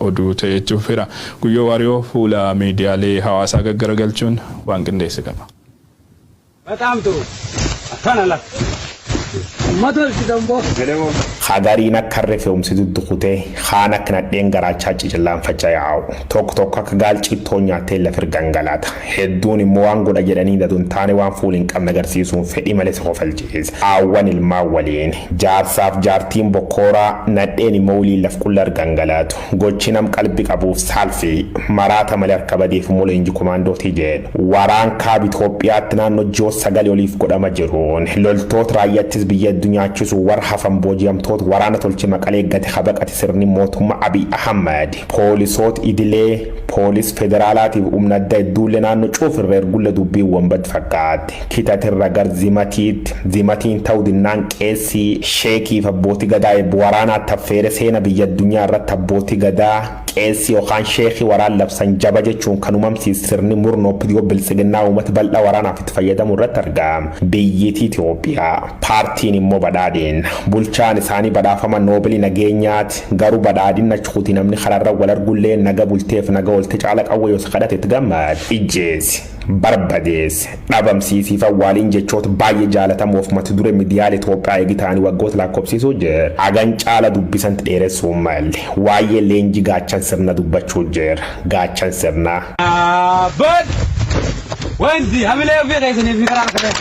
oduu ta'ee jechuufira guyyoo waariyoo fuula miidiyaalee hawaasaa gaggaragalchuun waan qindeesse qaba. በጣም ጥሩ አታናላ Hagariin akka rifeomsitu duqutee kaan akka nadheen garaachaa cicillaan faca'aa'u tokko tokko akka gaalchiittoo nyaattee lafir gangalaata hedduun immoo waan godha jedhanii dadun taane waan fuul hin qabne agarsiisuun fedhii malee isa kofalchiisa aawwan ilmaan waliin jaarsaaf jaartiin bokkooraa nadheen immoo waliin laf qullar gangalaatu gochi nam qalbii qabuuf saalfii maraata malee akka badeef mulee inji komaandootii jedhu waraan kaab Itoophiyaatti naannoo ji'oo 9 oliif godhama jiruun loltoota raayyaattis biyya addunyaachisuun war hafan booji'amtoota waraana tolche maqalee gate habaqati sirni mootummaa Abiy Ahmed poolisoota idilee poolis federaalaatiif humna adda idduulle naannoo cuufirra ergulle dubbii wambad fakkaate kitatirra gar zimatiin ta'uu dinnaan qeessii sheekiif abbootii gadaa waraanaa taffeere seena biyya addunyaa irratti abbootii gadaa qeessii yookaan sheekii waraan labsan jaba jechuun kan uumamsiis sirni murnoo pidiyoo bilisiginnaa uummata bal'aa waraanaaf itti fayyadamu irratti argama biyyittii Itoophiyaa paartiin immoo badhaadheen bulchaan isaanii badhaafama noobilii nageenyaati garuu badhaadhinna chuuti namni kararra wal argullee naga bulteef naga walte caala qawwee yoo kadhatetti gammad ijjeesi barbadees dhabamsiisiif awwaaliin jechoota baay'ee jaalatamuuf mata duree miidiyaalee Itoophiyaa eegitaanii waggoota lakkoofsisuu jira agan caala dubbisanti dheeressuu malle waa'ee leenjii gaachan sirna dubbachuu jira gaachan sirna wanti hamilee ofii keessanii fi karaa kana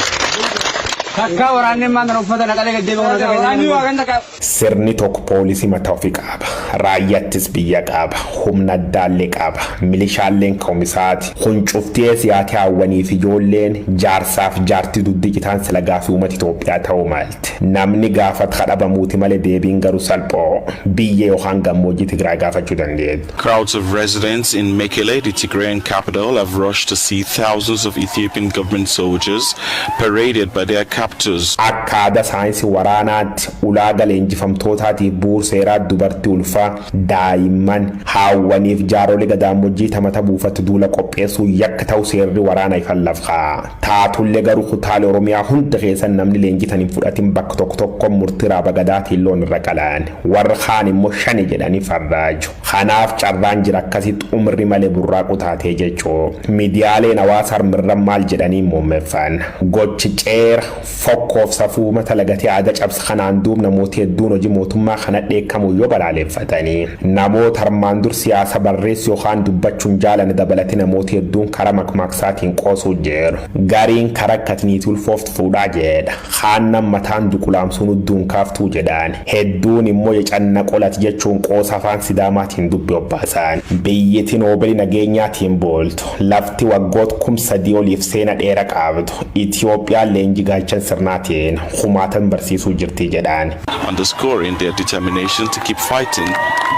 takka waraanni maandana uffata naqalee gaddeebi'u sirni tokko poolisii mataa ofii qaba raayyaattis biyya qaba humna addaallee qaba milishaalleen koomisaati huncuftee siyaati hawwaniif ijoolleen jaarsaaf jaartii duddiqitaan sila gaafii uummata Itoophiyaa ta'uu malti namni gaafat kadhabamuuti malee deebiin garuu salphoo biyya yookaan gammoojjii Tigraay gaafachuu dandeetu. Crowds of residents in Mekele, the Tigrayan capital, have rushed to see thousands of Ethiopian government soldiers paraded by their captors. Akka saayinsii waraanaatti ulaaga leenjifamtootaatiif bu'uura seeraa dubartii ulfaa daa'imman hawwaniif jaarolee gadaamojjii tamata buufatu duula qopheessuu yakka ta'u seerri waraanaa ifan lafaa taatullee garuu kutaalee Oromiyaa hunda keessan namni leenjitan hin fudhatin bakka tokko murtii raaba gadaatiin loon irra qalaan warra kaan immoo shani jedhanii farraaju kanaaf carraan jira akkasitti umri malee burraaqu taatee jechuu miidiyaaleen hawaasaa harmirran maal jedhanii muummeeffan gochi ceera fokkoof safuu mata lagatee aadaa cabsa kanaan duub namoota hedduun hojii mootummaa kana dheekkamu yoo balaaleffatanii namoota harmaan dur siyaasa barreessu yookaan dubbachuun jaalani dabalate namoota hedduun karaa makmaksaatiin qoosuu jiru gariin karaa katniitii ulfooftu fuudhaa jedha haannam mataan duqulaamsuun udduun kaaftuu jedhaan hedduun immoo yecanna qolati jechuun qoosa afaan sidaamaatiin dubbi obbaasan biyyittii noobilii nageenyaatiin booltu lafti waggoota 3 oliif seena dheera qabdu Itiyoophiyaan leenjii gaachan sirnaatiin humaatan barsiisuu jirti jedhaan. Underscoring their determination to keep fighting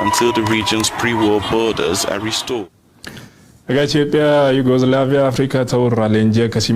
until the region's pre-war borders are restored. Ethiopia, Yugoslavia, Africa ta'urra leenjii akkasii